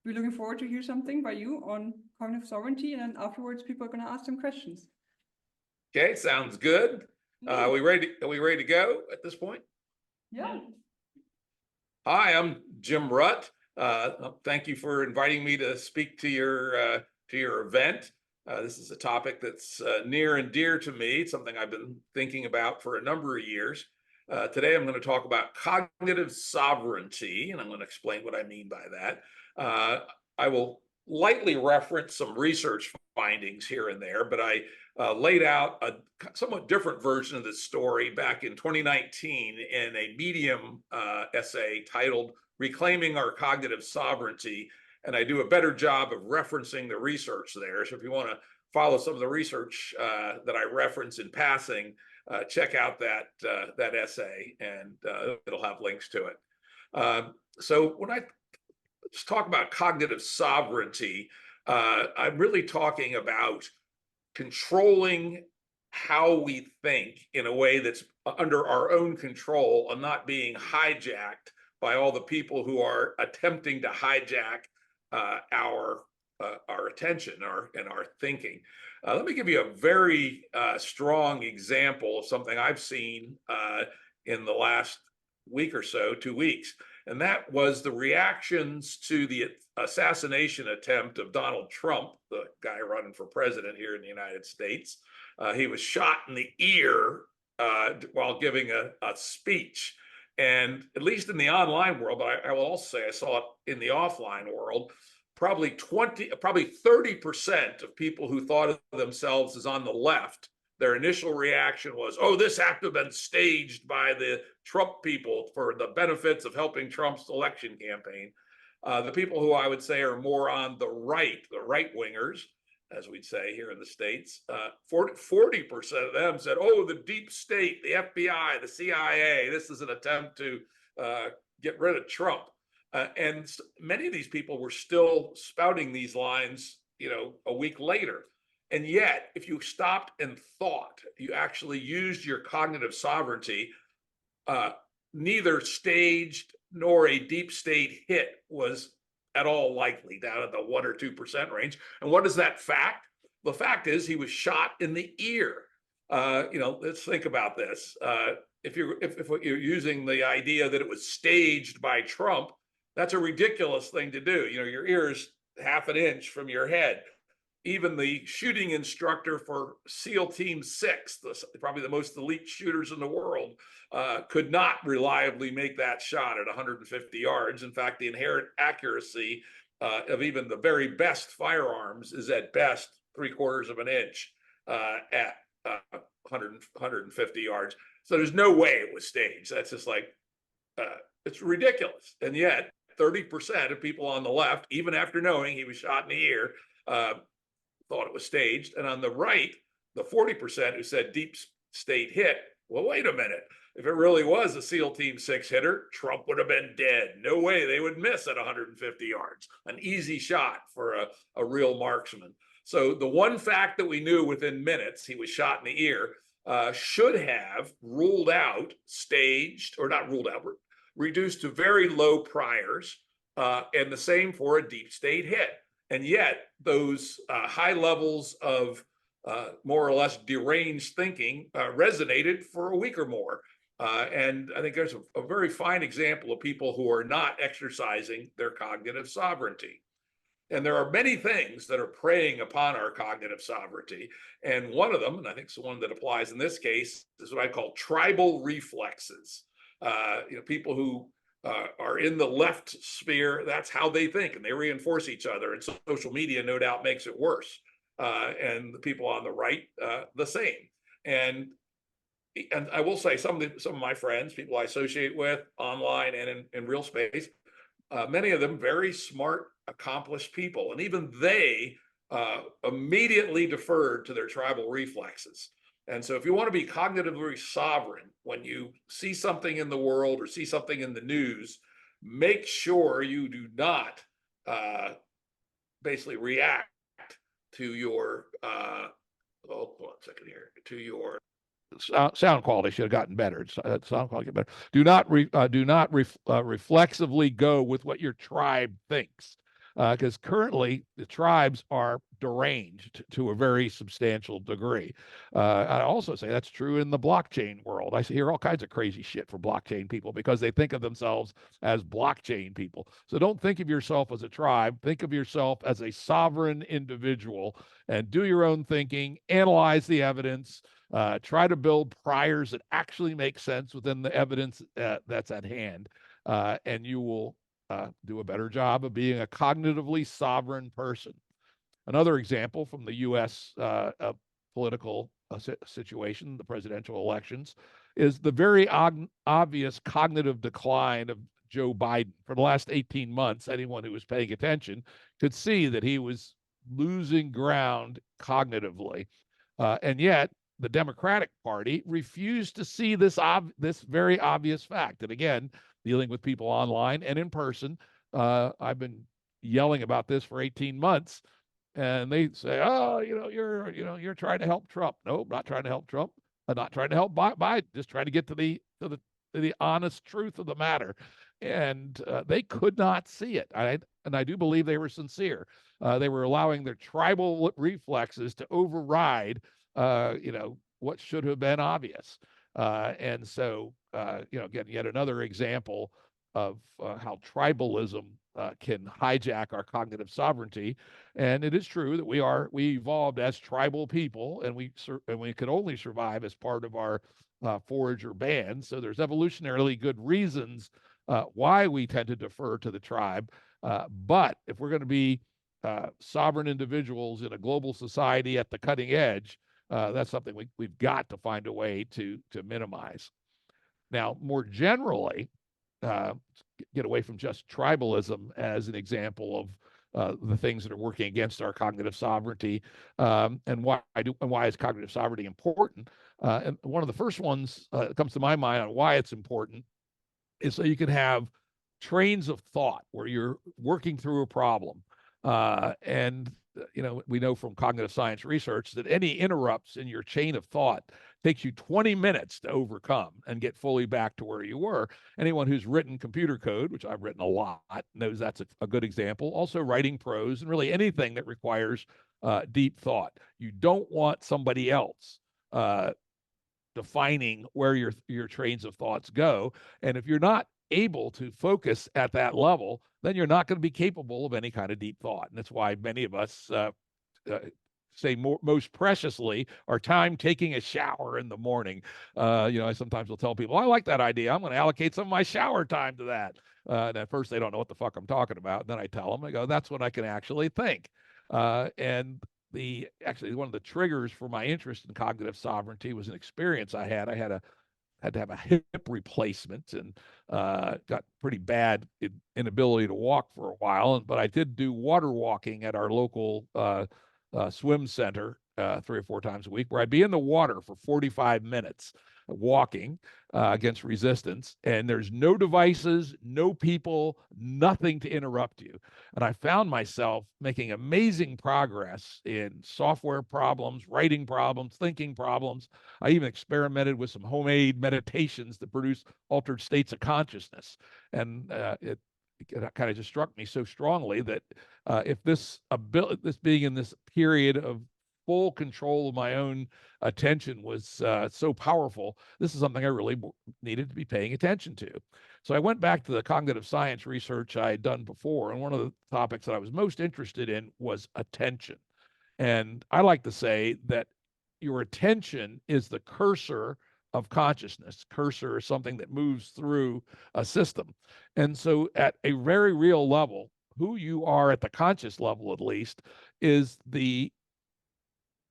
we're looking forward to hear something by you on cognitive sovereignty, and then afterwards people are going to ask some questions. Okay, sounds good. Are we ready to go at this point? Yeah. Hi, I'm Jim Rutt. Thank you for inviting me to speak to your event. This is a topic that's near and dear to me. It's something I've been thinking about for a number of years. Today, I'm going to talk about cognitive sovereignty, and I'm going to explain what I mean by that. I will lightly reference some research findings here and there, but I laid out a somewhat different version of this story back in 2019 in a Medium essay titled "Reclaiming Our Cognitive Sovereignty," and I do a better job of referencing the research there. So if you want to follow some of the research that I reference in passing, check out that essay, and it'll have links to it. So when I just talk about cognitive sovereignty, I'm really talking about controlling how we think in a way that's under our own control and not being hijacked by all the people who are attempting to hijack our attention and our thinking. Let me give you a very strong example of something I've seen in the last week or so, 2 weeks, and that was the reactions to the assassination attempt of Donald Trump, the guy running for president here in the United States. He was shot in the ear while giving a speech. And at least in the online world, but I will also say I saw it in the offline world, probably 30% of people who thought of themselves as on the left, their initial reaction was, oh, this had to have been staged by the Trump people for the benefits of helping Trump's election campaign. The people who I would say are more on the right wingers, as we'd say here in the States, 40% of them said, oh, the deep state, the FBI, the CIA, this is an attempt to get rid of Trump. And many of these people were still spouting these lines, a week later. And yet, if you stopped and thought, you actually used your cognitive sovereignty, neither staged nor a deep state hit was at all likely, down at the 1 or 2% range. And what is that fact? The fact is he was shot in the ear. Let's think about this. If you're using the idea that it was staged by Trump, that's a ridiculous thing to do. Your ear is half an inch from your head. Even the shooting instructor for SEAL Team 6, probably the most elite shooters in the world, could not reliably make that shot at 150 yards. In fact, the inherent accuracy of even the very best firearms is at best 3/4 of an inch at 150 yards. So there's no way it was staged. That's just like, it's ridiculous. And yet 30% of people on the left, even after knowing he was shot in the ear, thought it was staged. And on the right, the 40% who said deep state hit, well, wait a minute. If it really was a SEAL Team 6 hitter, Trump would have been dead. No way they would miss at 150 yards. An easy shot for a real marksman. So the one fact that we knew within minutes he was shot in the ear should have ruled out staged, or not ruled out, reduced to very low priors, and the same for a deep state hit. And yet those high levels of more or less deranged thinking resonated for a week or more. And I think there's a very fine example of people who are not exercising their cognitive sovereignty. And there are many things that are preying upon our cognitive sovereignty. And one of them, and I think it's the one that applies in this case, is what I call tribal reflexes. People who are in the left sphere, that's how they think, and they reinforce each other. And social media, no doubt, makes it worse. And the people on the right, the same. And I will say, some of my friends, people I associate with online and in real space, many of them very smart, accomplished people, and even they immediately deferred to their tribal reflexes. And so if you want to be cognitively sovereign, when you see something in the world or see something in the news, make sure you do not basically react to your, hold on a second here, to your sound quality should have gotten better. Sound quality better. Do not reflexively go with what your tribe thinks. because currently the tribes are deranged to a very substantial degree. I also say that's true in the blockchain world. I hear all kinds of crazy shit from blockchain people because they think of themselves as blockchain people. So don't think of yourself as a tribe. Think of yourself as a sovereign individual and do your own thinking, analyze the evidence, try to build priors that actually make sense within the evidence that's at hand, and you will do a better job of being a cognitively sovereign person. Another example from the U.S. Political situation, the presidential elections, is the very obvious cognitive decline of Joe Biden. For the last 18 months, anyone who was paying attention could see that he was losing ground cognitively. And yet, the Democratic Party refused to see this very obvious fact. And again, dealing with people online and in person, I've been yelling about this for 18 months, and they say, "Oh, you're trying to help Trump." No, I'm not trying to help Trump. I'm not trying to help Biden. Just trying to get to the honest truth of the matter. And they could not see it. And I do believe they were sincere. They were allowing their tribal reflexes to override, what should have been obvious. And so, again, yet another example of how tribalism can hijack our cognitive sovereignty. And it is true that we evolved as tribal people, and we could only survive as part of our forager band. So there's evolutionarily good reasons why we tend to defer to the tribe. But if we're going to be sovereign individuals in a global society at the cutting edge, that's something we've got to find a way to minimize. Now, more generally, get away from just tribalism as an example of the things that are working against our cognitive sovereignty, and why is cognitive sovereignty important. And one of the first ones that comes to my mind on why it's important is so you can have trains of thought where you're working through a problem. And we know from cognitive science research that any interrupts in your chain of thought takes you 20 minutes to overcome and get fully back to where you were. Anyone who's written computer code, which I've written a lot, knows that's a good example. Also writing prose and really anything that requires deep thought. You don't want somebody else defining where your trains of thoughts go. And if you're not able to focus at that level, then you're not going to be capable of any kind of deep thought. And that's why many of us say most preciously our time taking a shower in the morning. I sometimes will tell people, I like that idea. I'm going to allocate some of my shower time to that. And at first they don't know what the fuck I'm talking about. And then I tell them, I go, that's what I can actually think. And actually one of the triggers for my interest in cognitive sovereignty was an experience I had. I had to have a hip replacement and got pretty bad inability to walk for a while. But I did do water walking at our local swim center 3 or 4 times a week, where I'd be in the water for 45 minutes walking against resistance, and there's no devices, no people, nothing to interrupt you. And I found myself making amazing progress in software problems, writing problems, thinking problems. I even experimented with some homemade meditations that produce altered states of consciousness. And it kind of just struck me so strongly that if this being in this period of full control of my own attention was so powerful, this is something I really needed to be paying attention to. So I went back to the cognitive science research I had done before, and one of the topics that I was most interested in was attention. And I like to say that your attention is the cursor of consciousness. Cursor is something that moves through a system. And so at a very real level, who you are at the conscious level, at least, is the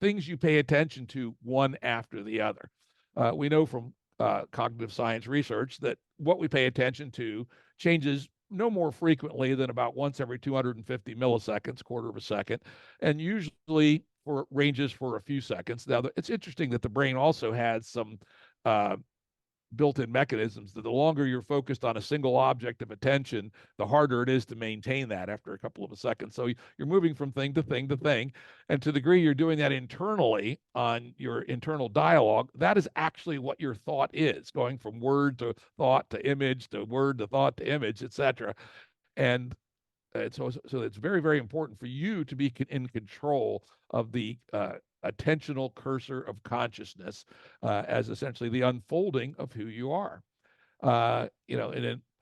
things you pay attention to one after the other. We know from cognitive science research that what we pay attention to changes no more frequently than about once every 250 milliseconds, quarter of a second, and usually ranges for a few seconds. Now, it's interesting that the brain also has some built-in mechanisms that the longer you're focused on a single object of attention, the harder it is to maintain that after a couple of seconds. So you're moving from thing to thing to thing. And to the degree you're doing that internally on your internal dialogue, that is actually what your thought is, going from word to thought to image to word to thought to image, etc. And so it's very, very important for you to be in control of the attentional cursor of consciousness as essentially the unfolding of who you are.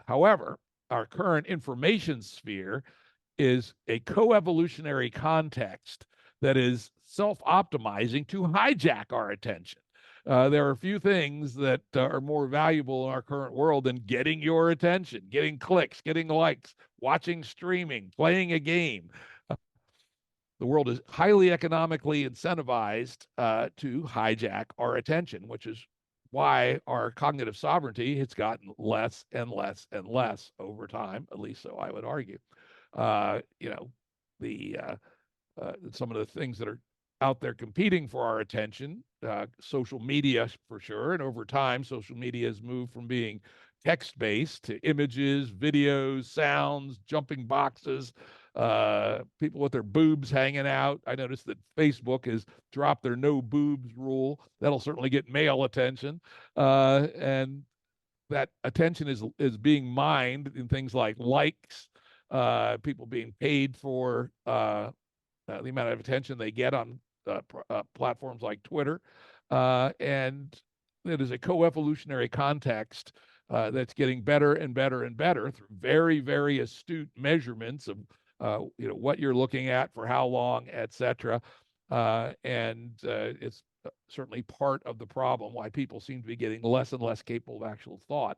However, our current information sphere is a co-evolutionary context that is self-optimizing to hijack our attention. There are few things that are more valuable in our current world than getting your attention, getting clicks, getting likes, watching streaming, playing a game. The world is highly economically incentivized to hijack our attention, which is why our cognitive sovereignty has gotten less and less and less over time, at least so I would argue. Some of the things that are out there competing for our attention, social media for sure. And over time, social media has moved from being text-based to images, videos, sounds, jumping boxes, people with their boobs hanging out. I noticed that Facebook has dropped their no boobs rule. That'll certainly get male attention. And that attention is being mined in things like likes, people being paid for the amount of attention they get on platforms like Twitter. And it is a co-evolutionary context that's getting better and better and better through very, very astute measurements of what you're looking at for how long, etc. And it's certainly part of the problem why people seem to be getting less and less capable of actual thought.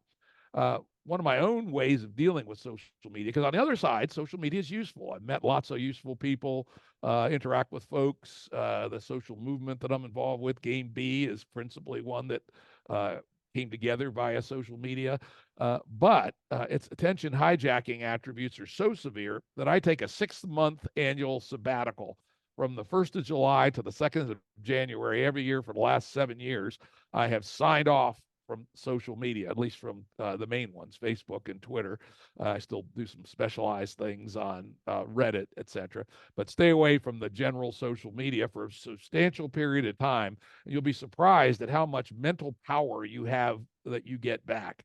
One of my own ways of dealing with social media, because on the other side, social media is useful. I've met lots of useful people, interact with folks. The social movement that I'm involved with, Game B, is principally one that came together via social media. But its attention hijacking attributes are so severe that I take a 6-month annual sabbatical from the 1st of July to the 2nd of January every year for the last 7 years. I have signed off from social media, at least from the main ones, Facebook and Twitter. I still do some specialized things on Reddit, etc. But stay away from the general social media for a substantial period of time. And you'll be surprised at how much mental power you have that you get back.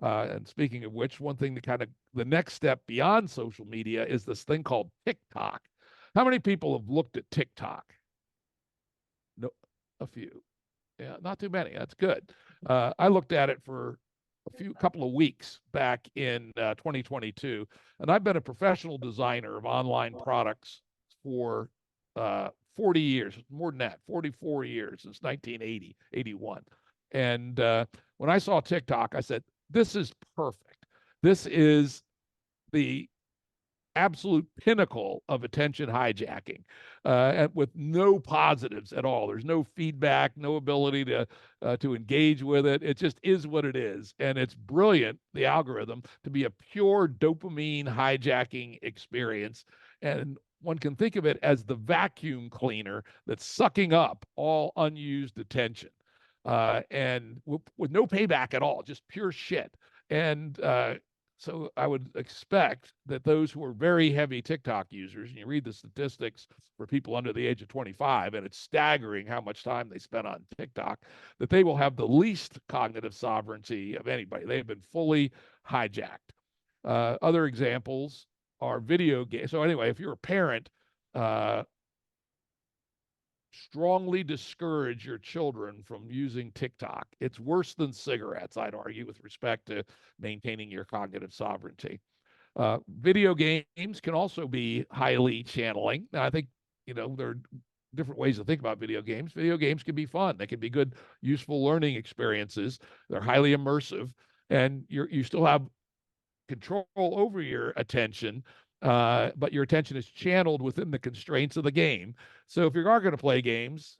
And speaking of which, one thing that the next step beyond social media is this thing called TikTok. How many people have looked at TikTok? No, a few. Yeah, not too many. That's good. I looked at it for a couple of weeks back in 2022, and I've been a professional designer of online products for 40 years, more than that, 44 years, since 1980, 81. And when I saw TikTok, I said, this is perfect. This is the absolute pinnacle of attention hijacking, and with no positives at all. There's no feedback, no ability to engage with it. It just is what it is, and it's brilliant, the algorithm, to be a pure dopamine hijacking experience. And one can think of it as the vacuum cleaner that's sucking up all unused attention, and with no payback at all, just pure shit. And so I would expect that those who are very heavy TikTok users, and you read the statistics for people under the age of 25, and it's staggering how much time they spend on TikTok, that they will have the least cognitive sovereignty of anybody. They have been fully hijacked. Other examples are video games. So anyway, if you're a parent, strongly discourage your children from using TikTok. It's worse than cigarettes, I'd argue, with respect to maintaining your cognitive sovereignty. Video games can also be highly channeling. Now, I think, there are different ways to think about video games. Video games can be fun. They can be good, useful learning experiences. They're highly immersive, and you still have control over your attention, but your attention is channeled within the constraints of the game. So if you are going to play games,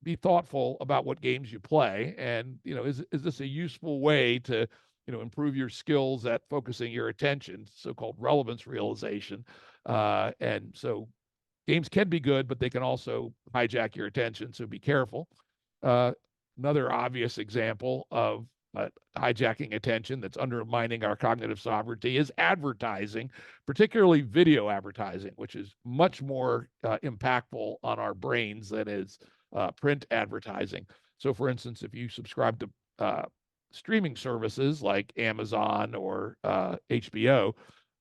be thoughtful about what games you play, and is this a useful way to improve your skills at focusing your attention, so-called relevance realization. And so games can be good, but they can also hijack your attention, so be careful. Another obvious example of hijacking attention that's undermining our cognitive sovereignty is advertising, particularly video advertising, which is much more impactful on our brains than is print advertising. So, for instance, if you subscribe to streaming services like Amazon or HBO,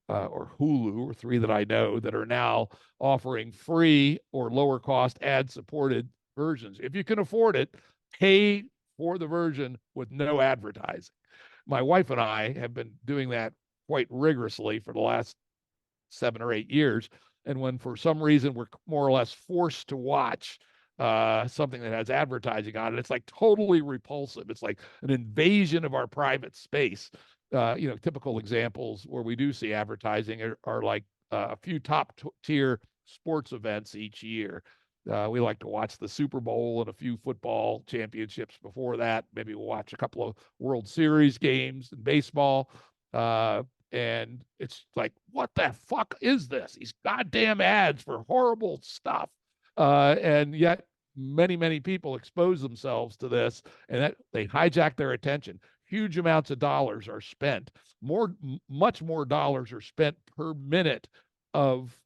or Hulu, or three that I know that are now offering free or lower cost ad supported versions. If you can afford it, pay for the version with no advertising. My wife and I have been doing that quite rigorously for the last 7 or 8 years. And when for some reason we're more or less forced to watch something that has advertising on it, it's like totally repulsive. It's like an invasion of our private space. Typical examples where we do see advertising are like a few top tier sports events each year. We like to watch the Super Bowl and a few football championships before that. Maybe we'll watch a couple of World Series games in baseball. And it's like, what the fuck is this? These goddamn ads for horrible stuff. And yet many, many people expose themselves to this, and that they hijack their attention. Huge amounts of dollars are spent. Much more dollars are spent per minute of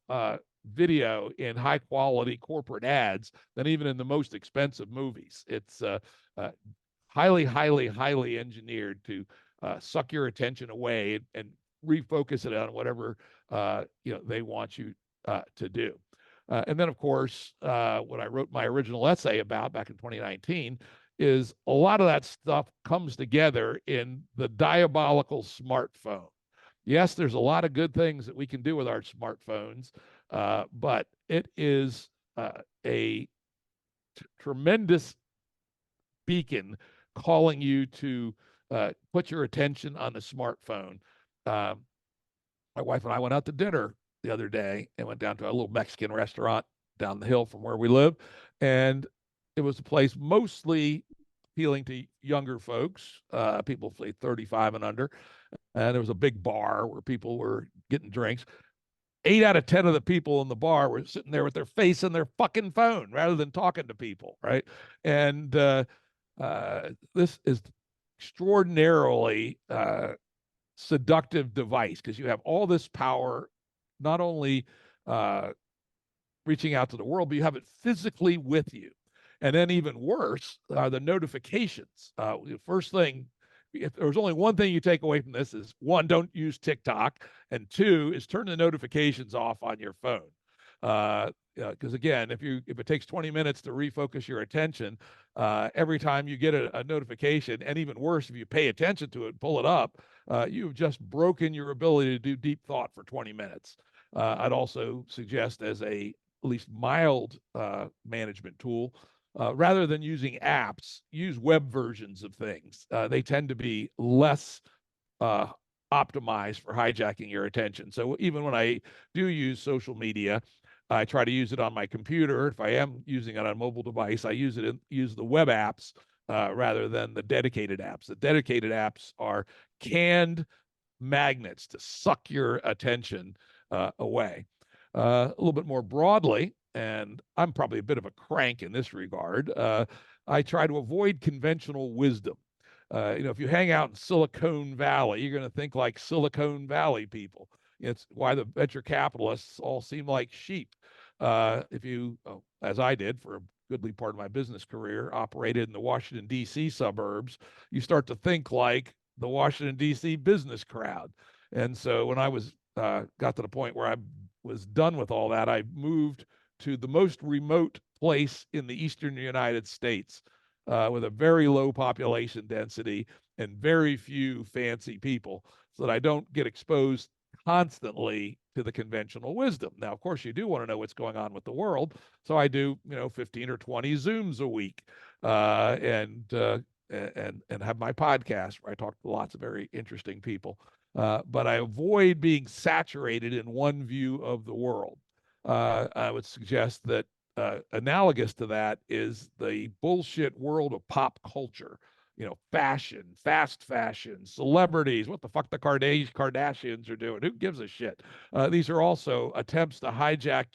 video in high quality corporate ads than even in the most expensive movies. It's highly, highly, highly engineered to suck your attention away and refocus it on whatever they want you to do. And then, of course, what I wrote my original essay about back in 2019 is a lot of that stuff comes together in the diabolical smartphone. Yes, there's a lot of good things that we can do with our smartphones, but it is a tremendous beacon calling you to put your attention on the smartphone. My wife and I went out to dinner the other day and went down to a little Mexican restaurant down the hill from where we live. And it was a place mostly appealing to younger folks, people say 35 and under. And there was a big bar where people were getting drinks. 8 out of 10 of the people in the bar were sitting there with their face in their fucking phone rather than talking to people, right? And this is extraordinarily seductive device because you have all this power, not only reaching out to the world, but you have it physically with you. And then even worse are the notifications. The first thing, if there's only one thing you take away from this is, one, don't use TikTok, and two is turn the notifications off on your phone. Because again, if it takes 20 minutes to refocus your attention, every time you get a notification, and even worse, if you pay attention to it and pull it up, you've just broken your ability to do deep thought for 20 minutes. I'd also suggest as at least mild management tool, rather than using apps, use web versions of things. They tend to be less optimized for hijacking your attention. So even when I do use social media, I try to use it on my computer. If I am using it on a mobile device, I use the web apps rather than the dedicated apps. The dedicated apps are canned magnets to suck your attention away. A little bit more broadly, and I'm probably a bit of a crank in this regard, I try to avoid conventional wisdom. If you hang out in Silicon Valley, you're going to think like Silicon Valley people. It's why the venture capitalists all seem like sheep. If you, as I did for a goodly part of my business career, operated in the Washington, D.C. suburbs, you start to think like the Washington, D.C. business crowd. And so when I got to the point where I was done with all that, I moved to the most remote place in the eastern United States with a very low population density and very few fancy people, so that I don't get exposed constantly to the conventional wisdom. Now, of course, you do want to know what's going on with the world, so I do 15 or 20 Zooms a week, and have my podcast where I talk to lots of very interesting people. But I avoid being saturated in one view of the world. I would suggest that analogous to that is the bullshit world of pop culture. Fashion, fast fashion, celebrities, what the fuck the Kardashians are doing. Who gives a shit? These are also attempts to hijack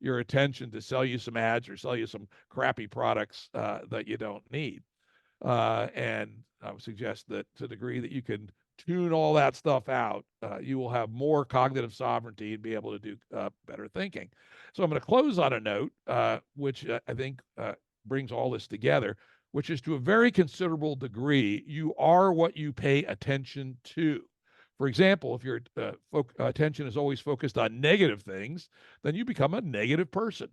your attention to sell you some ads or sell you some crappy products that you don't need. And I would suggest that to the degree that you can tune all that stuff out, you will have more cognitive sovereignty and be able to do better thinking. So I'm going to close on a note, which I think brings all this together, which is to a very considerable degree, you are what you pay attention to. For example, if your attention is always focused on negative things, then you become a negative person.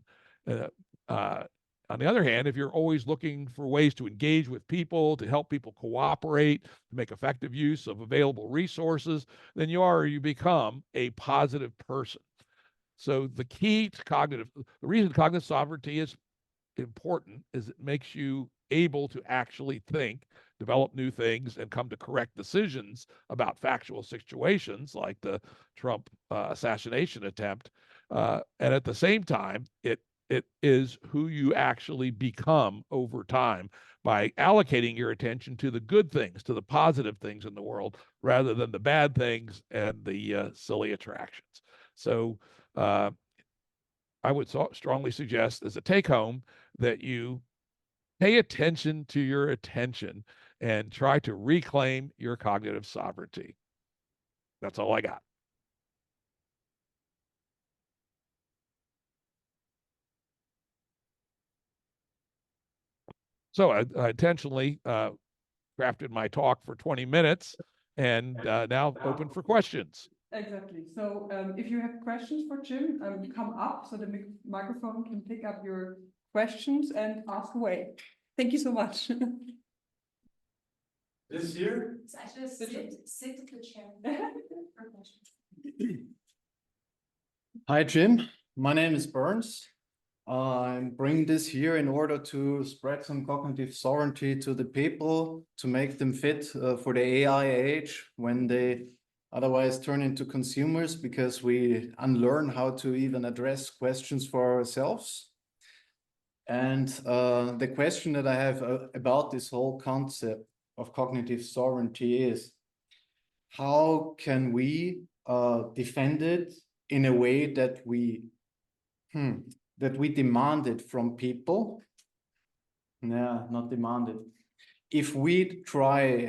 On the other hand, if you're always looking for ways to engage with people, to help people cooperate, to make effective use of available resources, then you become a positive person. So the key to the reason cognitive sovereignty is important is it makes you able to actually think, develop new things, and come to correct decisions about factual situations like the Trump assassination attempt. And at the same time, it is who you actually become over time by allocating your attention to the good things, to the positive things in the world, rather than the bad things and the silly attractions. So I would strongly suggest as a take home that you pay attention to your attention and try to reclaim your cognitive sovereignty. That's all I got. So I intentionally crafted my talk for 20 minutes and now open for questions. Exactly. So if you have questions for Jim, come up so the microphone can pick up your questions and ask away. Thank you so much. This year? I just sit to the chair for questions. Hi, Jim. My name is Burns. I'm bringing this here in order to spread some cognitive sovereignty to the people, to make them fit for the AI age when they otherwise turn into consumers, because we unlearn how to even address questions for ourselves. And the question that I have about this whole concept of cognitive sovereignty is, how can we defend it in a way that we demand it from people? Yeah, not demand it. If we try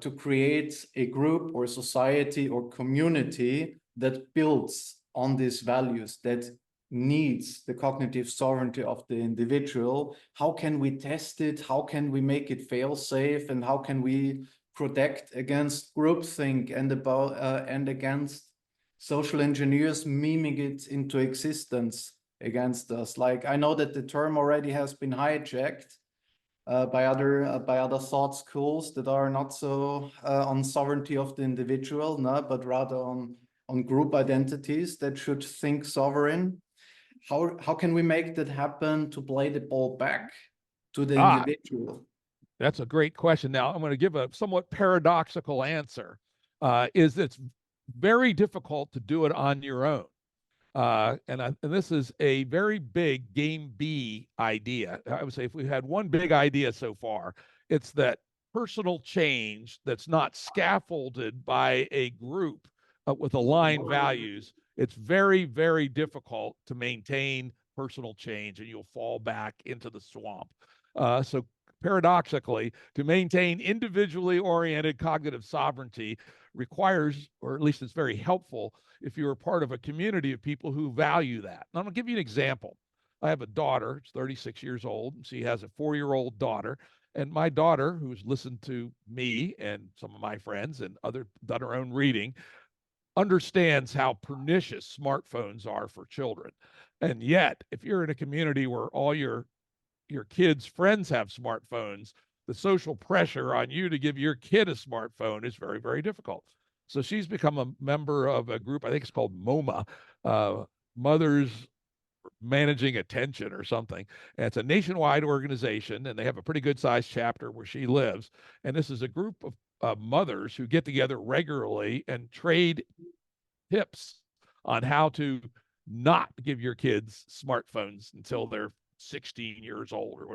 to create a group or society or community that builds on these values, that needs the cognitive sovereignty of the individual, how can we test it? How can we make it fail safe? And how can we protect against groupthink and against social engineers miming it into existence against us? Like, I know that the term already has been hijacked by other thought schools that are not so on sovereignty of the individual, no, but rather on group identities that should think sovereign. How can we make that happen to play the ball back to the individual? That's a great question. Now, I'm going to give a somewhat paradoxical answer. Is it's very difficult to do it on your own. And this is a very big game B idea. I would say if we had one big idea so far, it's that personal change that's not scaffolded by a group with aligned values. It's very, very difficult to maintain personal change, and you'll fall back into the swamp. So paradoxically, to maintain individually oriented cognitive sovereignty requires, or at least it's very helpful, if you're a part of a community of people who value that. And I'm going to give you an example. I have a daughter, she's 36 years old, and she has a 4-year-old daughter. And my daughter, who's listened to me and some of my friends and done her own reading, understands how pernicious smartphones are for children. And yet, if you're in a community where all your kids' friends have smartphones, the social pressure on you to give your kid a smartphone is very, very difficult. So she's become a member of a group, I think it's called MoMA, Mothers Managing Attention or something. And it's a nationwide organization, and they have a pretty good sized chapter where she lives. And this is a group of mothers who get together regularly and trade tips on how to not give your kids smartphones until they're 16 years old or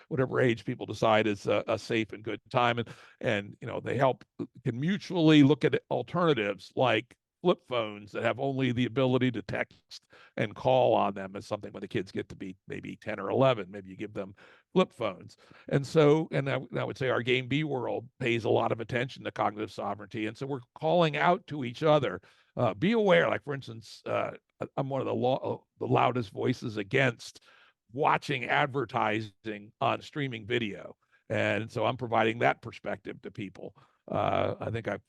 whatever age people decide is a safe and good time. And they can mutually look at alternatives like flip phones that have only the ability to text and call on them as something when the kids get to be maybe 10 or 11. Maybe you give them flip phones. And so, and I would say our game B world pays a lot of attention to cognitive sovereignty. And so we're calling out to each other. Be aware, like for instance, I'm one of the loudest voices against watching advertising on streaming video. And so I'm providing that perspective to people. I think I've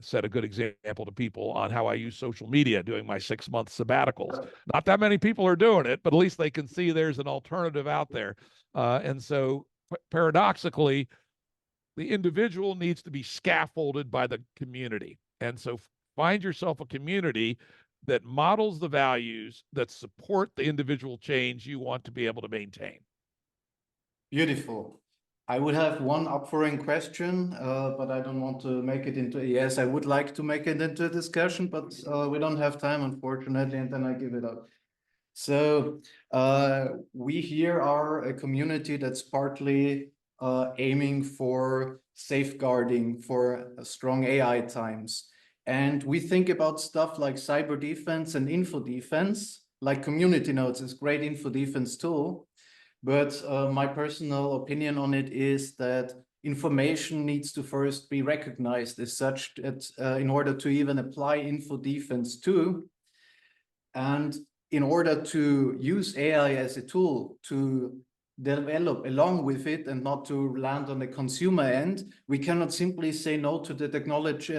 set a good example to people on how I use social media doing my 6-month sabbaticals. Not that many people are doing it, but at least they can see there's an alternative out there. And so paradoxically, the individual needs to be scaffolded by the community. And so find yourself a community that models the values that support the individual change you want to be able to maintain. Beautiful. I would have one upforing question, but I don't want to make it into, yes, I would like to make it into a discussion, but we don't have time, unfortunately, and then I give it up. So we here are a community that's partly aiming for safeguarding for strong AI times. And we think about stuff like cyber defense and info defense, like community nodes is great info defense tool. But my personal opinion on it is that information needs to first be recognized as such that in order to even apply info defense to, and in order to use AI as a tool to develop along with it and not to land on the consumer end, we cannot simply say no to the technology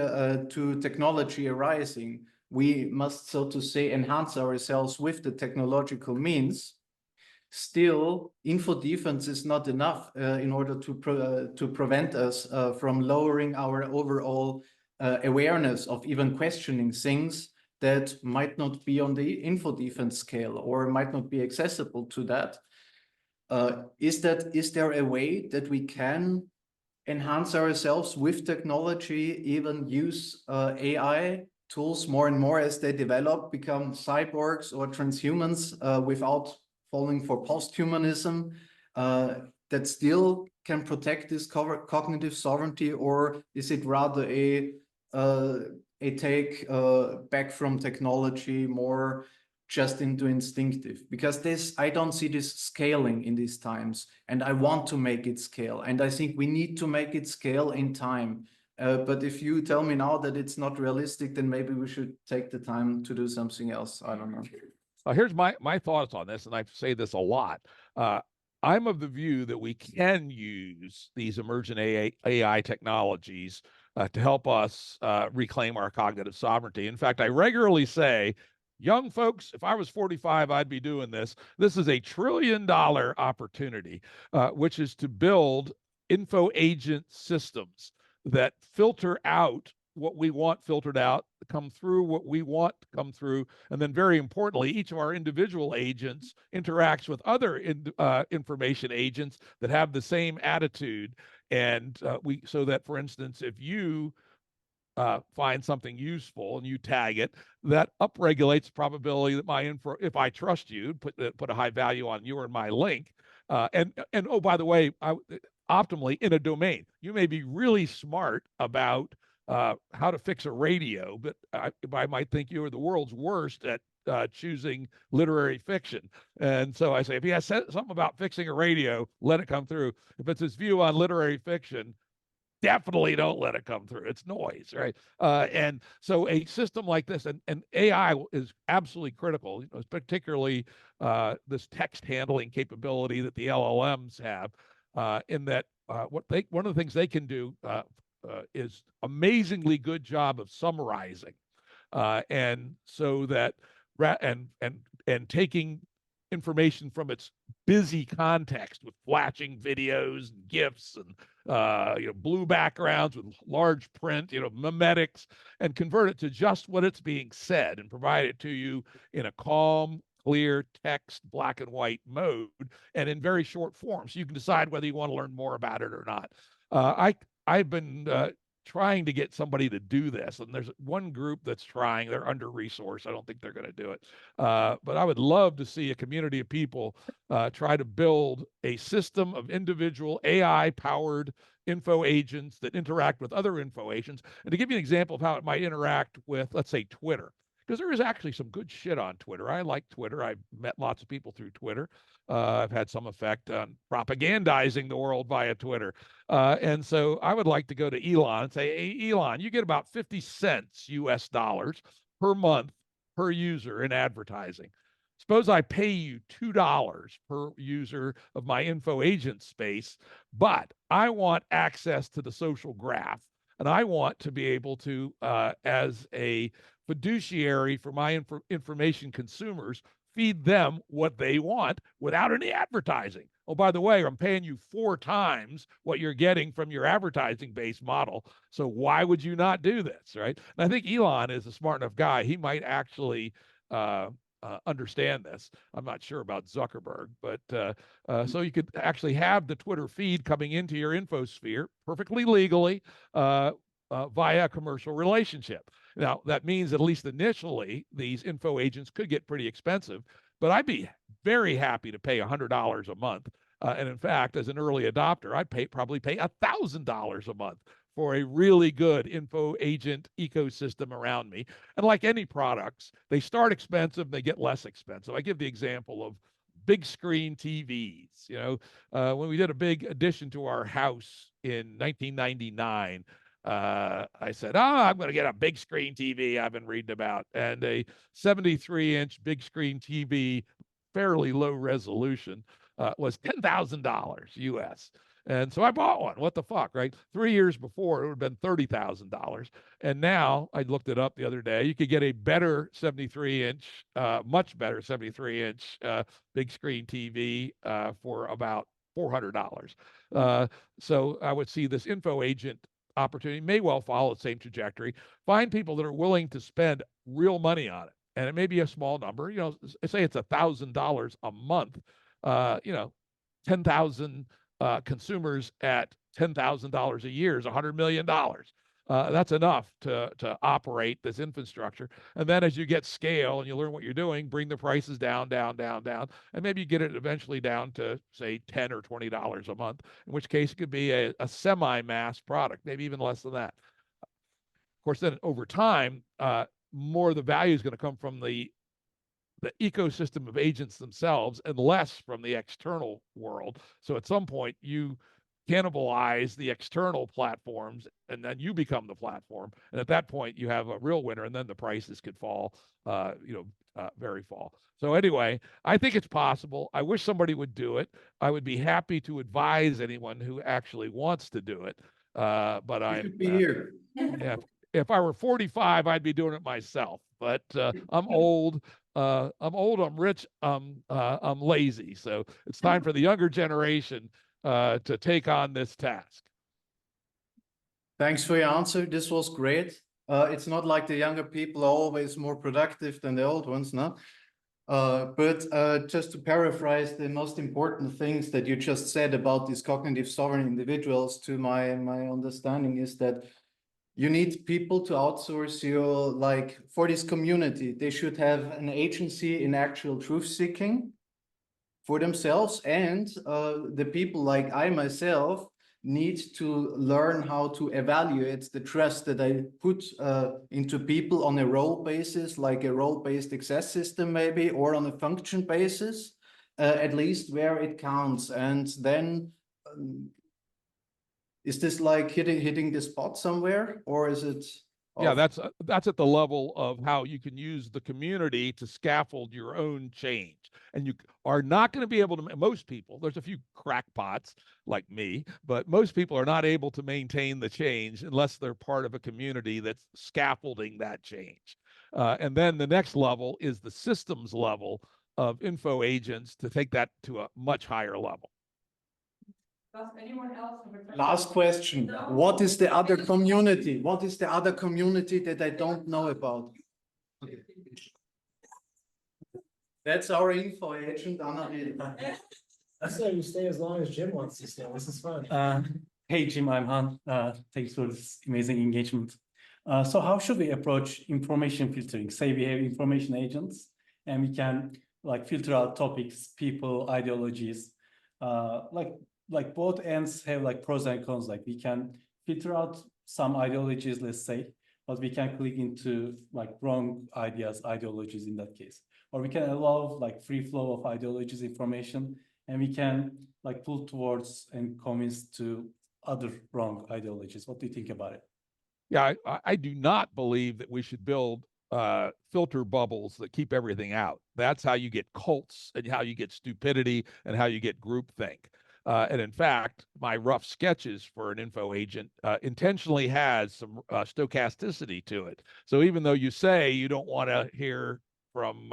arising. We must, so to say, enhance ourselves with the technological means. Still, info defense is not enough in order to prevent us from lowering our overall awareness of even questioning things that might not be on the info defense scale or might not be accessible to that. Is there a way that we can enhance ourselves with technology, even use AI tools more and more as they develop, become cyborgs or transhumans without falling for post-humanism, that still can protect this cognitive sovereignty, or is it rather a take back from technology more just into instinctive? Because I don't see this scaling in these times, and I want to make it scale, and I think we need to make it scale in time. But if you tell me now that it's not realistic, then maybe we should take the time to do something else. I don't know. Here's my thoughts on this, and I say this a lot. I'm of the view that we can use these emergent AI technologies to help us reclaim our cognitive sovereignty. In fact, I regularly say, young folks, if I was 45, I'd be doing this. This is a $1 trillion opportunity, which is to build info agent systems that filter out what we want filtered out, come through what we want to come through, and then very importantly, each of our individual agents interacts with other information agents that have the same attitude. And so that, for instance, if you find something useful and you tag it, that upregulates the probability that my info, if I trust you, put a high value on you or my link. And oh, by the way, optimally in a domain, you may be really smart about how to fix a radio, but I might think you are the world's worst at choosing literary fiction. And so I say, if he has said something about fixing a radio, let it come through. If it's his view on literary fiction, definitely don't let it come through. It's noise, right? And so a system like this, and AI is absolutely critical, particularly this text handling capability that the LLMs have, in that one of the things they can do is amazingly good job of summarizing, and so that and taking information from its busy context with flashing videos and GIFs and blue backgrounds with large print, memetics, and convert it to just what it's being said and provide it to you in a calm, clear text, black and white mode, and in very short form, so you can decide whether you want to learn more about it or not. I've been trying to get somebody to do this, and there's one group that's trying. They're under-resourced. I don't think they're going to do it. But I would love to see a community of people try to build a system of individual AI-powered info agents that interact with other info agents. And to give you an example of how it might interact with, let's say, Twitter, because there is actually some good shit on Twitter. I like Twitter. I've met lots of people through Twitter. I've had some effect on propagandizing the world via Twitter. And so I would like to go to Elon and say, hey, Elon, you get about 50 cents US dollars per month per user in advertising. Suppose I pay you $2 per user of my info agent space, but I want access to the social graph. And I want to be able to, as a fiduciary for my information consumers, feed them what they want without any advertising. Oh, by the way, I'm paying you 4 times what you're getting from your advertising based model. So why would you not do this? Right. And I think Elon is a smart enough guy. He might actually understand this. I'm not sure about Zuckerberg, but so you could actually have the Twitter feed coming into your infosphere perfectly legally via a commercial relationship. Now, that means at least initially, these info agents could get pretty expensive, but I'd be very happy to pay $100 a month. And in fact, as an early adopter, I'd probably pay $1,000 a month for a really good info agent ecosystem around me. And like any products, they start expensive, they get less expensive. I give the example of big screen TVs. When we did a big addition to our house in 1999, I said, I'm going to get a big screen TV I've been reading about, and a 73-inch big screen TV, fairly low resolution, was $10,000 US. And so I bought one. What the fuck, right? 3 years before, it would have been $30,000. And now I looked it up the other day. You could get a better 73-inch, much better 73-inch big screen TV for about $400. So I would see this info agent opportunity may well follow the same trajectory. Find people that are willing to spend real money on it. And it may be a small number, say it's $1,000 a month, 10,000 consumers at $10,000 a year is $100 million. That's enough to operate this infrastructure. And then as you get scale and you learn what you're doing, bring the prices down, and maybe you get it eventually down to say $10 or $20 a month, in which case it could be a semi-mass product, maybe even less than that. Of course, then over time, more of the value is going to come from the ecosystem of agents themselves and less from the external world. So at some point you cannibalize the external platforms and then you become the platform. And at that point you have a real winner, and then the prices could fall, very fall. So anyway, I think it's possible. I wish somebody would do it. I would be happy to advise anyone who actually wants to do it. But You I'm should be here. if I were 45, I'd be doing it myself. But I'm old. I'm rich. I'm lazy. So it's time for the younger generation to take on this task. Thanks for your answer. This was great. It's not like the younger people are always more productive than the old ones, no? But just to paraphrase the most important things that you just said about these cognitive sovereign individuals, to my understanding is that you need people to outsource your, like, for this community, they should have an agency in actual truth seeking for themselves. And the people like I myself need to learn how to evaluate the trust that I put into people on a role basis, like a role-based access system maybe, or on a function basis, at least where it counts. And then is this like hitting the spot somewhere, or is it? Yeah, that's at the level of how you can use the community to scaffold your own change. And you are not going to be able to, most people, there's a few crackpots like me, but most people are not able to maintain the change unless they're part of a community that's scaffolding that change. And then the next level is the systems level of info agents to take that to a much higher level. Does anyone else have a question? Last question. What is the other community? What is the other community that I don't know about? Okay. That's our info agent, Anna. That's why you stay as long as Jim wants to stay. This is fun. Hey, Jim, I'm Han. Thanks for this amazing engagement. So how should we approach information filtering? Say we have information agents and we can like filter out topics, people, ideologies. Like both ends have like pros and cons. Like we can filter out some ideologies, let's say, but we can click into like wrong ideas, ideologies in that case. Or we can allow like free flow of ideologies, information, and we can like pull towards and convince to other wrong ideologies. What do you think about it? Yeah, I do not believe that we should build filter bubbles that keep everything out. That's how you get cults and how you get stupidity and how you get groupthink. And in fact, my rough sketches for an info agent intentionally has some stochasticity to it. So even though you say you don't want to hear from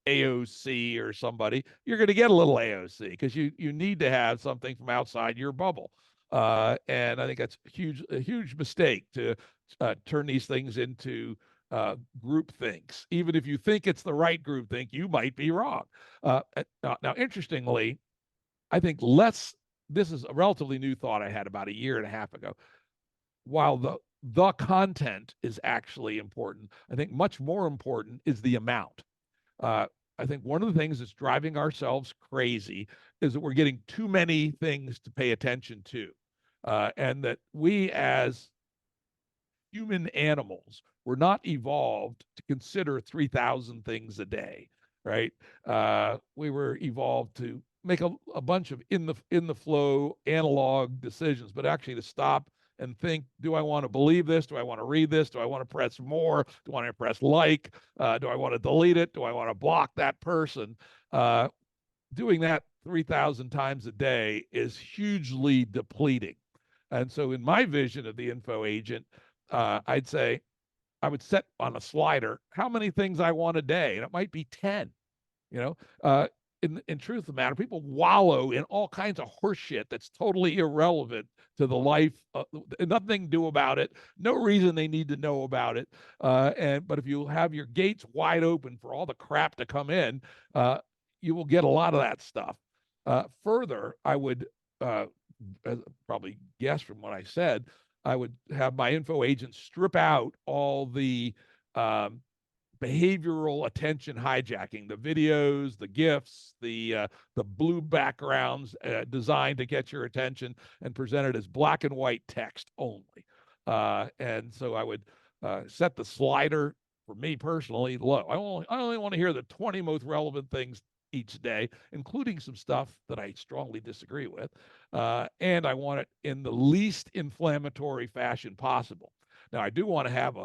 AOC or somebody, you're going to get a little AOC because you need to have something from outside your bubble. And I think that's a huge mistake to turn these things into group thinks. Even if you think it's the right group think, you might be wrong. Now, interestingly, I think this is a relatively new thought I had about a year and a half ago. While the content is actually important, I think much more important is the amount. I think one of the things that's driving ourselves crazy is that we're getting too many things to pay attention to. And that we as human animals were not evolved to consider 3,000 things a day, right? We were evolved to make a bunch of in the flow analog decisions, but actually to stop and think, do I want to believe this? Do I want to read this? Do I want to press more? Do I want to press like? Do I want to delete it? Do I want to block that person? Doing that 3,000 times a day is hugely depleting. And so in my vision of the info agent, I'd say I would set on a slider how many things I want a day, and it might be 10. In truth of the matter, people wallow in all kinds of horse shit that's totally irrelevant to the life, nothing to do about it, no reason they need to know about it. But if you have your gates wide open for all the crap to come in, you will get a lot of that stuff. Further, I would probably guess from what I said, I would have my info agent strip out all the behavioral attention hijacking, the videos, the GIFs, the blue backgrounds designed to get your attention and present it as black and white text only. And so I would set the slider for me personally low. I only want to hear the 20 most relevant things each day, including some stuff that I strongly disagree with. And I want it in the least inflammatory fashion possible. Now, I do want to have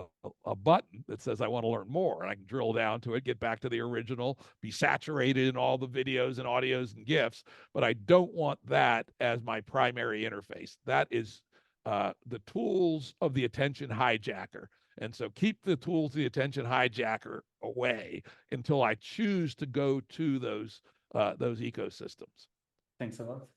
a button that says I want to learn more, and I can drill down to it, get back to the original, be saturated in all the videos and audios and GIFs, but I don't want that as my primary interface. That is the tools of the attention hijacker. And so keep the tools of the attention hijacker away until I choose to go to those ecosystems. Thanks a lot.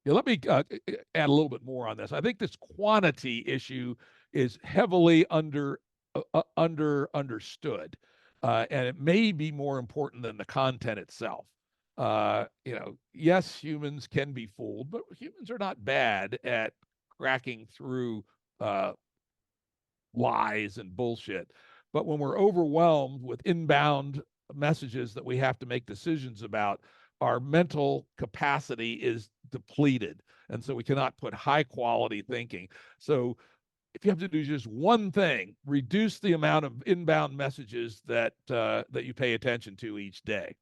Yeah, let me add a little bit more on this. I think this quantity issue is heavily understood, and it may be more important than the content itself. Yes, humans can be fooled, but humans are not bad at cracking through lies and bullshit. But when we're overwhelmed with inbound messages that we have to make decisions about, our mental capacity is depleted. And so we cannot put high quality thinking. So if you have to do just one thing, reduce the amount of inbound messages that you pay attention to each day.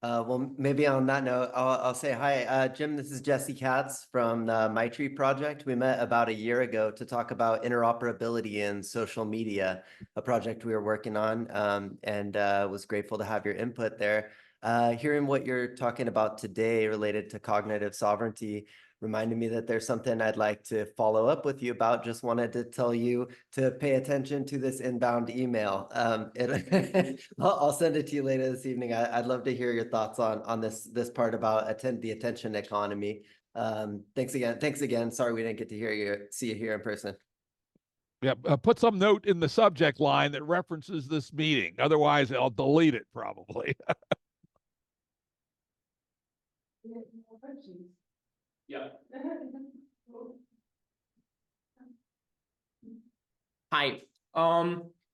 Well, maybe on that note, I'll say hi, Jim. This is Jesse Katz from the MyTree project. We met about a year ago to talk about interoperability in social media, a project we were working on, and was grateful to have your input there. Hearing what you're talking about today related to cognitive sovereignty reminded me that there's something I'd like to follow up with you about. Just wanted to tell you to pay attention to this inbound email. I'll send it to you later this evening. I'd love to hear your thoughts on this part about the attention economy. Thanks again. Sorry we didn't get to see you here in person. Yeah, put some note in the subject line that references this meeting. Otherwise, I'll delete it probably. Yeah. Hi.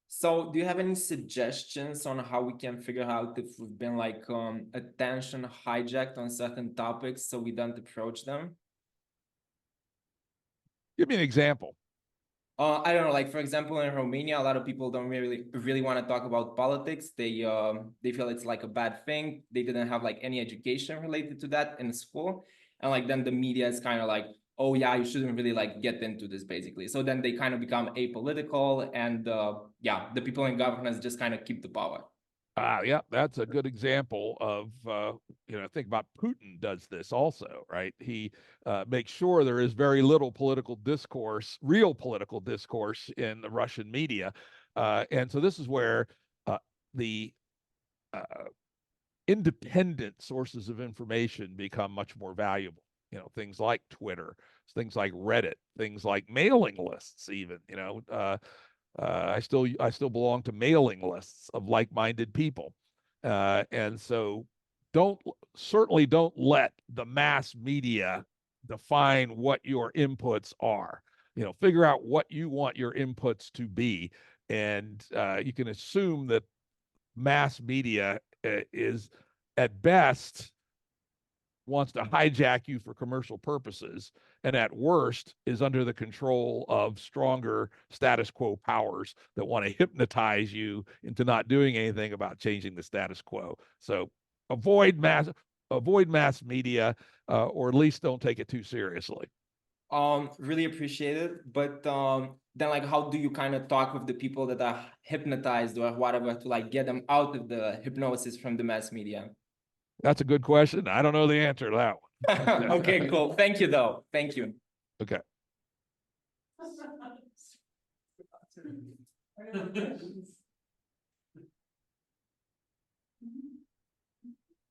So do you have any suggestions on how we can figure out if we've been attention hijacked on certain topics so we don't approach them? Give me an example. I don't know, for example, in Romania, a lot of people don't really want to talk about politics. They feel it's a bad thing. They didn't have any education related to that in school. And then the media is kind of oh yeah, you shouldn't really like get into this basically. So then they kind of become apolitical, and yeah, the people in governance just kind of keep the power. Yeah, that's a good example of, think about Putin does this also, right? He makes sure there is very little political discourse, real political discourse in the Russian media. And so this is where the independent sources of information become much more valuable. Things like Twitter, things like Reddit, things like mailing lists, even, I still belong to mailing lists of like-minded people, and so certainly don't let the mass media define what your inputs are. Figure out what you want your inputs to be, and you can assume that mass media is at best wants to hijack you for commercial purposes, and at worst is under the control of stronger status quo powers that want to hypnotize you into not doing anything about changing the status quo. So avoid mass media, or at least don't take it too seriously. Really appreciate it. But then like, how do you kind of talk with the people that are hypnotized or whatever to like get them out of the hypnosis from the mass media? That's a good question. I don't know the answer to that one. Okay, cool. Thank you though. Thank you. Okay.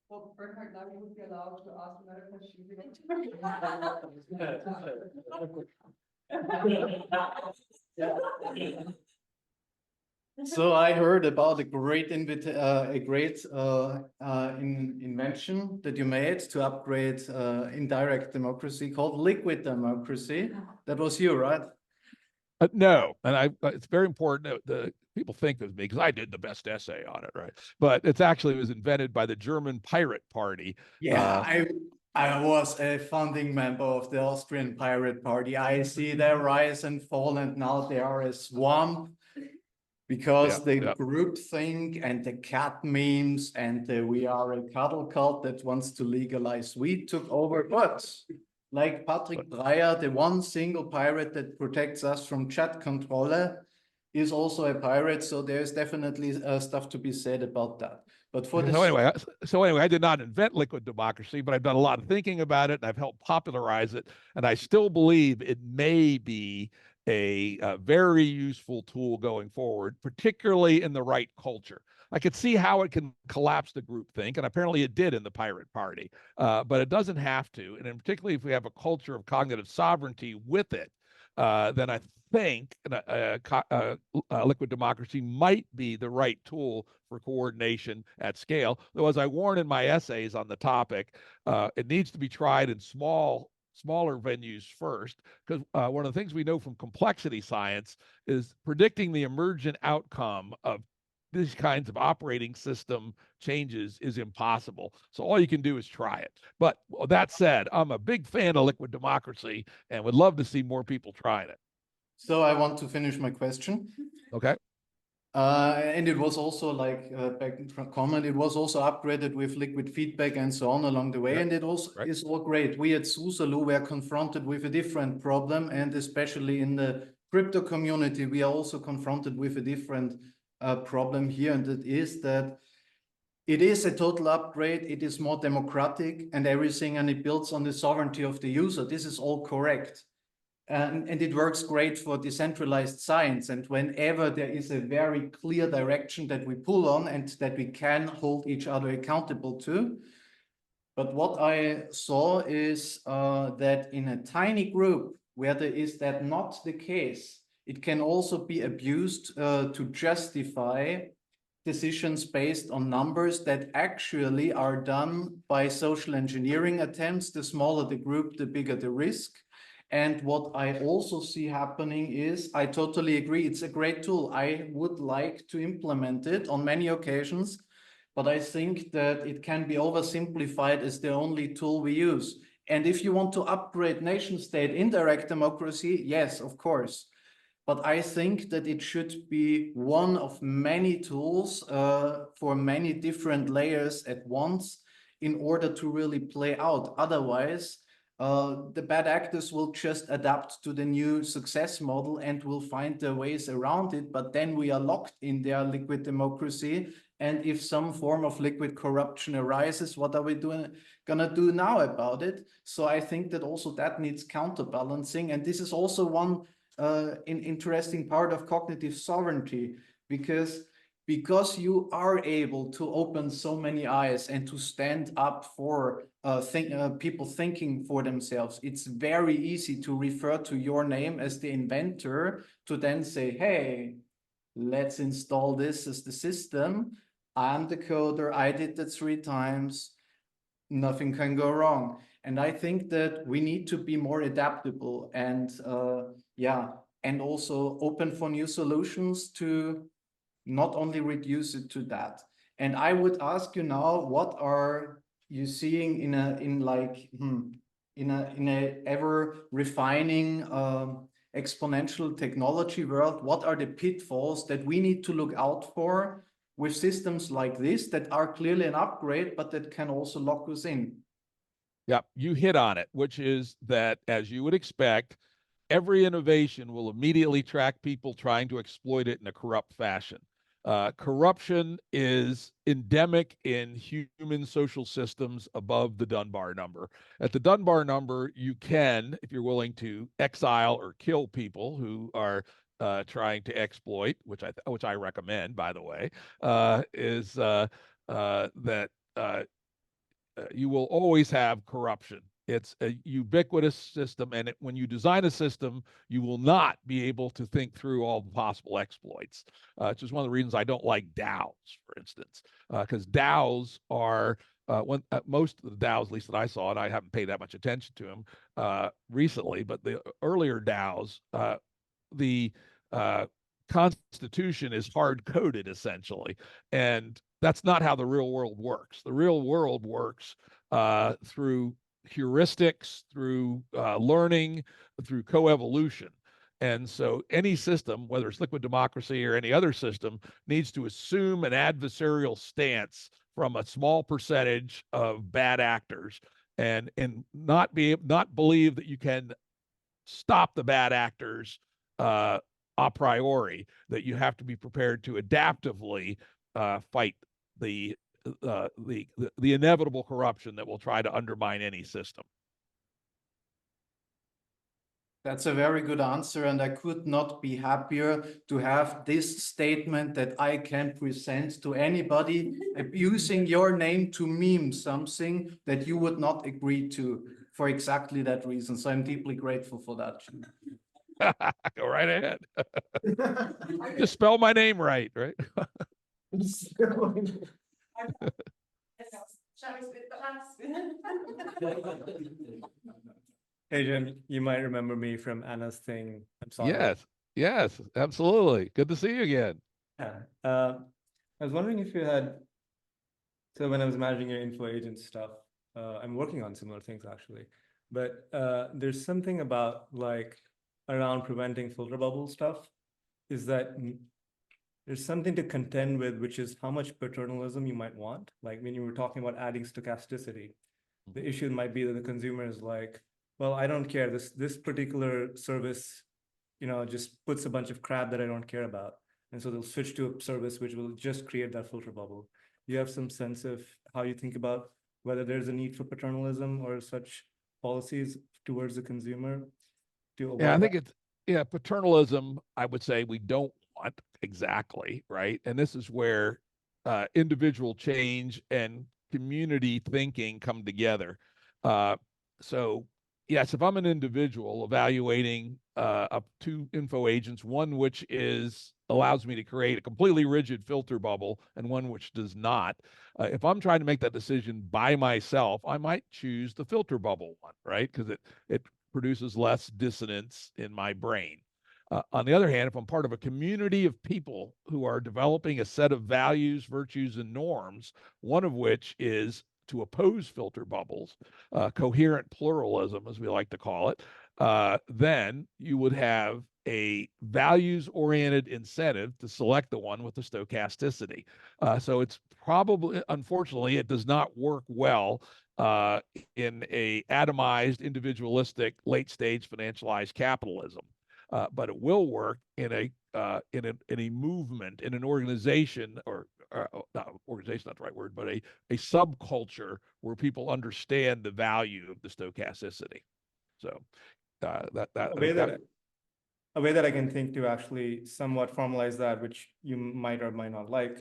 Well, Bernhard, now you would be allowed to ask another question. So I heard about a great invention that you made to upgrade indirect democracy called liquid democracy. That was you, right? No, and it's very important. The people think of me because I did the best essay on it, right? But it was invented by the German Pirate Party. Yeah, I was a founding member of the Austrian Pirate Party. I see their rise and fall, and now they are a swamp because the groupthink and the cat memes and the we are a cuddle cult that wants to legalize weed took over. But like Patrick Breyer, the one single pirate that protects us from chat control is also a pirate. So there's definitely stuff to be said about that. But for so anyway, I did not invent liquid democracy, but I've done a lot of thinking about it, and I've helped popularize it. And I still believe it may be a very useful tool going forward, particularly in the right culture. I could see how it can collapse the groupthink, and apparently it did in the Pirate Party, but it doesn't have to. And particularly if we have a culture of cognitive sovereignty with it, then I think liquid democracy might be the right tool for coordination at scale. Though, as I warn in my essays on the topic, it needs to be tried in smaller venues first, because one of the things we know from complexity science is predicting the emergent outcome of these kinds of operating system changes is impossible. So all you can do is try it. But that said, I'm a big fan of liquid democracy and would love to see more people trying it. So I want to finish my question. Okay. And it was also like back in comment, it was also upgraded with liquid feedback and so on along the way. Yep. And it also is all great. We at ZuVillage were confronted with a different problem, and especially in the crypto community, we are also confronted with a different problem here, and that is that it is a total upgrade. It is more democratic and everything, and it builds on the sovereignty of the user. This is all correct. And it works great for decentralized science. And whenever there is a very clear direction that we pull on and that we can hold each other accountable to. But what I saw is that in a tiny group where there is that not the case, it can also be abused to justify decisions based on numbers that actually are done by social engineering attempts. The smaller the group, the bigger the risk. And what I also see happening is, I totally agree, it's a great tool. I would like to implement it on many occasions, but I think that it can be oversimplified as the only tool we use. And if you want to upgrade nation state indirect democracy, yes, of course. But I think that it should be one of many tools for many different layers at once in order to really play out. Otherwise, the bad actors will just adapt to the new success model and will find their ways around it. But then we are locked in their liquid democracy. And if some form of liquid corruption arises, what are we gonna do now about it? So I think that also that needs counterbalancing. And this is also one interesting part of cognitive sovereignty, because you are able to open so many eyes and to stand up for people thinking for themselves. It's very easy to refer to your name as the inventor, to then say, hey, let's install this as the system. I'm the coder, I did that 3 times, nothing can go wrong. And I think that we need to be more adaptable and and also open for new solutions to not only reduce it to that. And I would ask you now, what are you seeing in a ever refining exponential technology world? What are the pitfalls that we need to look out for with systems like this that are clearly an upgrade, but that can also lock us in? Yeah, you hit on it, which is that, as you would expect, every innovation will immediately track people trying to exploit it in a corrupt fashion. Corruption is endemic in human social systems above the Dunbar number. At the Dunbar number, you can, if you're willing to exile or kill people who are trying to exploit, which I recommend, by the way, is that you will always have corruption. It's a ubiquitous system, and when you design a system, you will not be able to think through all the possible exploits. Which is one of the reasons I don't like DAOs, for instance, because DAOs are most of the DAOs, at least that I saw, and I haven't paid that much attention to them recently, but the earlier DAOs, the constitution is hard coded essentially, and that's not how the real world works. The real world works through heuristics, through learning, through coevolution. And so any system, whether it's liquid democracy or any other system, needs to assume an adversarial stance from a small percentage of bad actors, and not believe that you can stop the bad actors a priori, that you have to be prepared to adaptively fight the inevitable corruption that will try to undermine any system. That's a very good answer, and I could not be happier to have this statement that I can present to anybody using your name to meme something that you would not agree to, for exactly that reason. So I'm deeply grateful for that. Go right ahead. Just spell my name right? Hey, Jim, you might remember me from Anna's thing. I'm sorry. Yes, absolutely. Good to see you again. Yeah. I was wondering if you had, so when I was managing your info agent stuff, I'm working on similar things actually, but there's something about like around preventing filter bubble stuff, is that there's something to contend with, which is how much paternalism you might want. Like when you were talking about adding stochasticity, the issue might be that the consumer is like, well, I don't care. This particular service, just puts a bunch of crap that I don't care about. And so they'll switch to a service which will just create that filter bubble. Do you have some sense of how you think about whether there's a need for paternalism or such policies towards the consumer to avoid Yeah, I think that? paternalism, I would say we don't want exactly, right? And this is where individual change and community thinking come together. So yes, if I'm an individual evaluating up 2 info agents, one which allows me to create a completely rigid filter bubble and one which does not, if I'm trying to make that decision by myself, I might choose the filter bubble one, right? Because it produces less dissonance in my brain. On the other hand, if I'm part of a community of people who are developing a set of values, virtues, and norms, one of which is to oppose filter bubbles, coherent pluralism, as we like to call it, then you would have a values-oriented incentive to select the one with the stochasticity. So it's probably, unfortunately, it does not work well in a atomized, individualistic, late-stage financialized capitalism. But it will work in a movement, in an organization, or not organization, not the right word, but a subculture where people understand the value of the stochasticity. So a way that I can think to actually somewhat formalize that, which you might or might not like,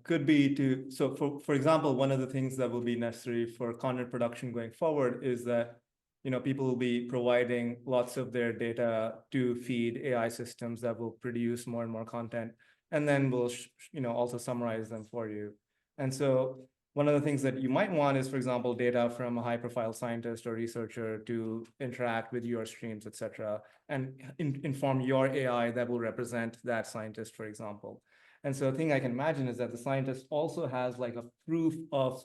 could be to, so for example, one of the things that will be necessary for content production going forward is that, you know, people will be providing lots of their data to feed AI systems that will produce more and more content, and then will, you know, also summarize them for you. And so one of the things that you might want is, for example, data from a high-profile scientist or researcher to interact with your streams, et cetera, and inform your AI that will represent that scientist, for example. And so the thing I can imagine is that the scientist also has like a proof of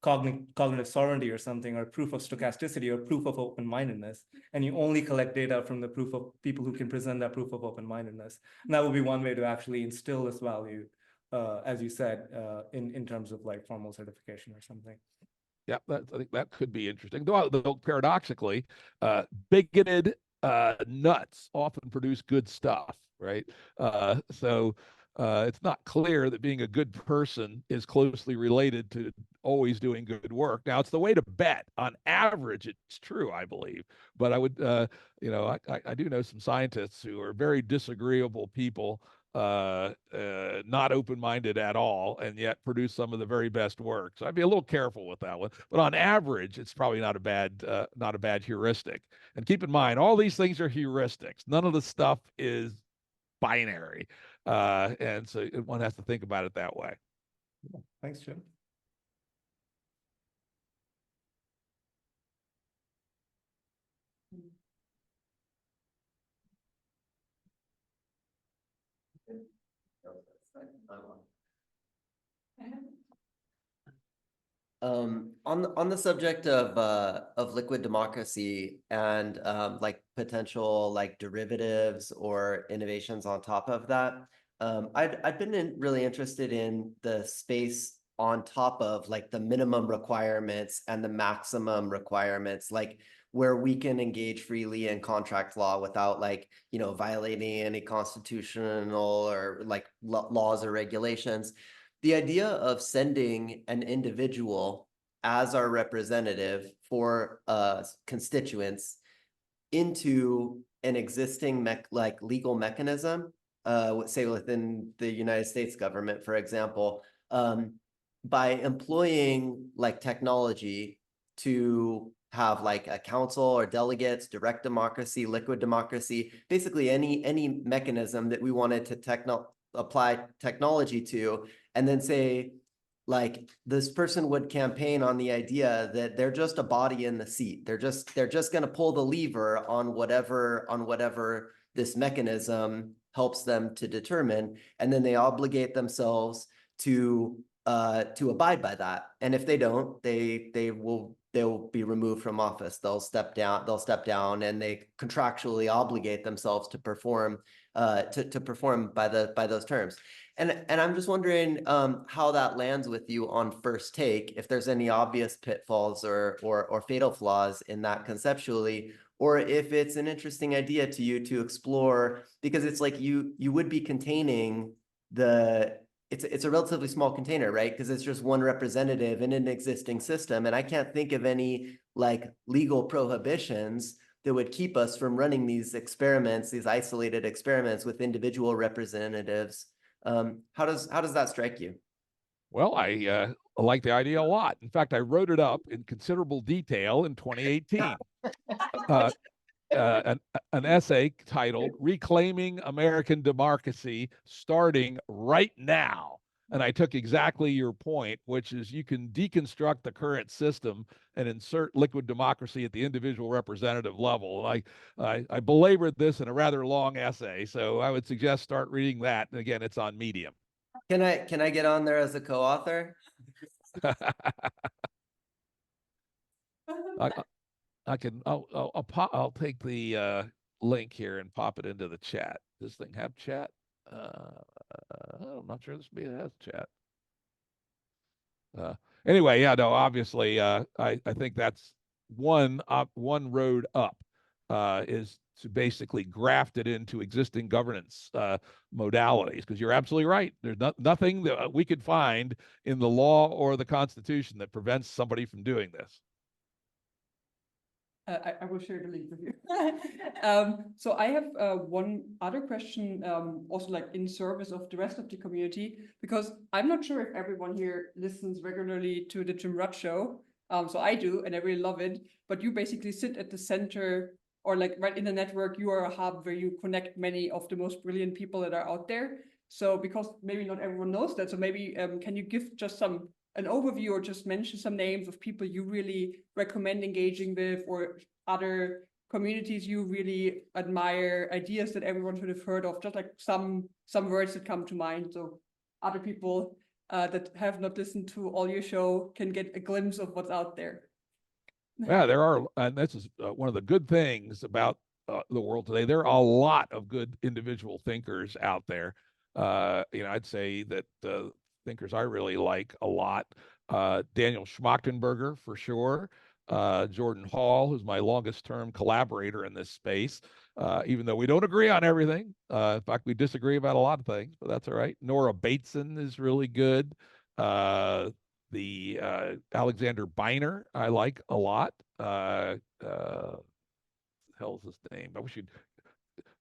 cognitive sovereignty or something, or proof of stochasticity, or proof of open-mindedness. And you only collect data from the proof of people who can present that proof of open-mindedness. And that would be one way to actually instill this value, as you said, in terms of like formal certification or something. Yeah, I think that could be interesting. Though paradoxically, bigoted nuts often produce good stuff, right? So it's not clear that being a good person is closely related to always doing good work. Now, it's the way to bet. On average, it's true, I believe. But I would, you know, I do know some scientists who are very disagreeable people, not open-minded at all, and yet produce some of the very best work. So I'd be a little careful with that one. But on average, it's probably not a bad heuristic. And keep in mind, all these things are heuristics. None of the stuff is binary. And so one has to think about it that way. Thanks, Jim. On the subject of liquid democracy and like potential like derivatives or innovations on top of that, I'd been really interested in the space on top of like the minimum requirements and the maximum requirements, like where we can engage freely in contract law without like, you know, violating any constitutional or like laws or regulations. The idea of sending an individual as our representative for constituents into an existing like legal mechanism, say within the United States government, for example, by employing like technology to have like a council or delegates, direct democracy, liquid democracy, basically any mechanism that we wanted to apply technology to, and then say, like, this person would campaign on the idea that they're just a body in the seat. They're just going to pull the lever on whatever this mechanism helps them to determine, and then they obligate themselves to abide by that. And if they don't, they'll be removed from office. They'll step down, and they contractually obligate themselves to perform by those terms. And I'm just wondering how that lands with you on first take, if there's any obvious pitfalls or fatal flaws in that conceptually, or if it's an interesting idea to you to explore, because it's like you would be containing it's a relatively small container, right? Because it's just one representative in an existing system. And I can't think of any like legal prohibitions that would keep us from running these experiments, these isolated experiments with individual representatives. How does that strike you? Well, I like the idea a lot. In fact, I wrote it up in considerable detail in 2018. An essay titled "Reclaiming American Democracy Starting Right Now." And I took exactly your point, which is you can deconstruct the current system and insert liquid democracy at the individual representative level. I belabored this in a rather long essay, so I would suggest start reading that. And again, it's on Medium. Can I get on there as a co-author? I'll take the link here and pop it into the chat. Does this thing have chat? I'm not sure this has chat. anyway, yeah, no, obviously, I think that's one road up, is to basically graft it into existing governance modalities. Because you're absolutely right. There's nothing that we could find in the law or the Constitution that prevents somebody from doing this. I will share the link with you. So I have one other question, also like in service of the rest of the community, because I'm not sure if everyone here listens regularly to the Jim Rutt show. So I do, and I really love it. But you basically sit at the center, or like right in the network. You are a hub where you connect many of the most brilliant people that are out there. So because maybe not everyone knows that, so maybe can you give just an overview or just mention some names of people you really recommend engaging with, or other communities you really admire, ideas that everyone should have heard of, just like some words that come to mind, so other people that have not listened to all your show can get a glimpse of what's out there. Yeah, there are, and this is one of the good things about the world today. There are a lot of good individual thinkers out there. I'd say that thinkers I really like a lot. Daniel Schmachtenberger, for sure. Jordan Hall, who's my longest term collaborator in this space, even though we don't agree on everything. In fact, we disagree about a lot of things, but that's all right. Nora Bateson is really good. The Alexander Beiner I like a lot. Hell's his name? I wish you'd.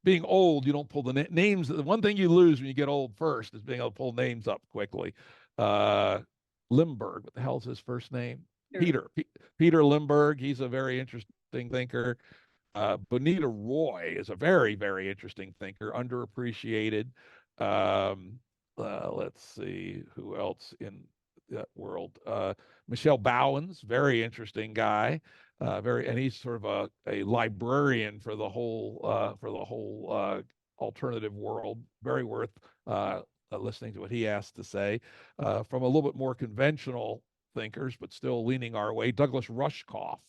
Being old, you don't pull the names. The one thing you lose when you get old first is being able to pull names up quickly. Limburg, what the hell's his first name? Peter Limburg. He's a very interesting thinker. Bonita Roy is a very, very interesting thinker, underappreciated. Let's see who else in that world. Michelle Bowens, very interesting guy. And he's sort of a librarian for the whole alternative world. Very worth listening to what he has to say. From a little bit more conventional thinkers, but still leaning our way, Douglas Rushkoff,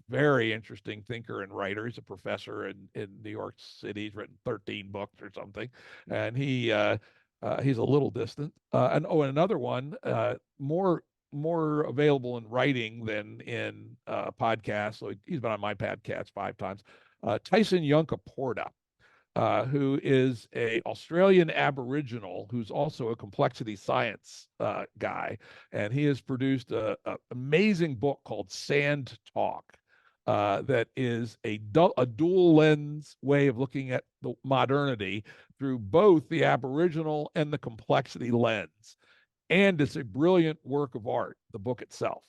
very interesting thinker and writer. He's a professor in New York City. He's written 13 books or something, and he's a little distant. And another one, more available in writing than in podcasts. So he's been on my podcast 5 times. Tyson Yunkaporta, who is a Australian Aboriginal who's also a complexity science guy, and he has produced an amazing book called Sand Talk. That is a dual lens way of looking at the modernity through both the Aboriginal and the complexity lens. And it's a brilliant work of art, the book itself.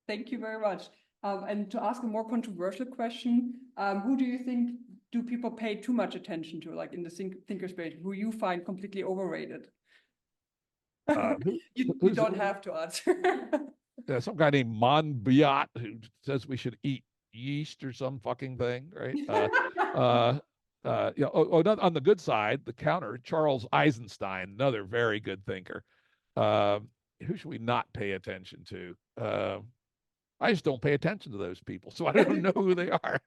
Thank you very much. And to ask a more controversial question, who do you think do people pay too much attention to, like in the thinker space, who you find completely overrated? You don't have to answer. Some guy named Monbiot who says we should eat yeast or some fucking thing, right? On the good side, the counter, Charles Eisenstein, another very good thinker. Who should we not pay attention to? I just don't pay attention to those people, so I don't know who they are.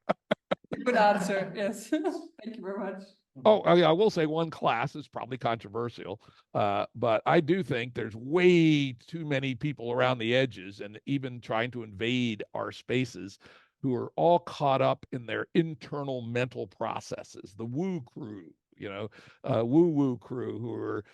Good answer. Yes. Thank you very much. Oh, I will say one class is probably controversial, but I do think there's way too many people around the edges and even trying to invade our spaces who are all caught up in their internal mental processes. The woo crew, woo crew who are,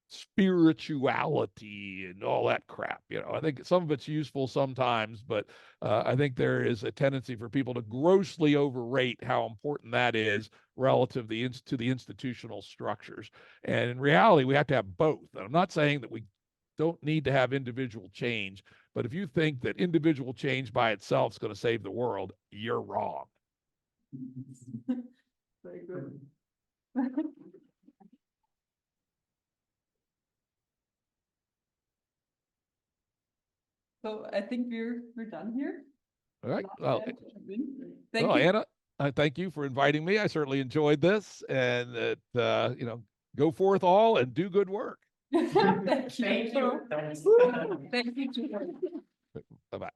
spirituality and all that crap. I think some of it's useful sometimes, but I think there is a tendency for people to grossly overrate how important that is relative to the institutional structures. And in reality, we have to have both. And I'm not saying that we don't need to have individual change, but if you think that individual change by itself is going to save the world, you're wrong. Very good. So I think we're done here. All right. Well, Thank you. Anna, thank you for inviting me. I certainly enjoyed this, and go forth all and do good work. Thank you. Thank you. Thank you. Bye-bye.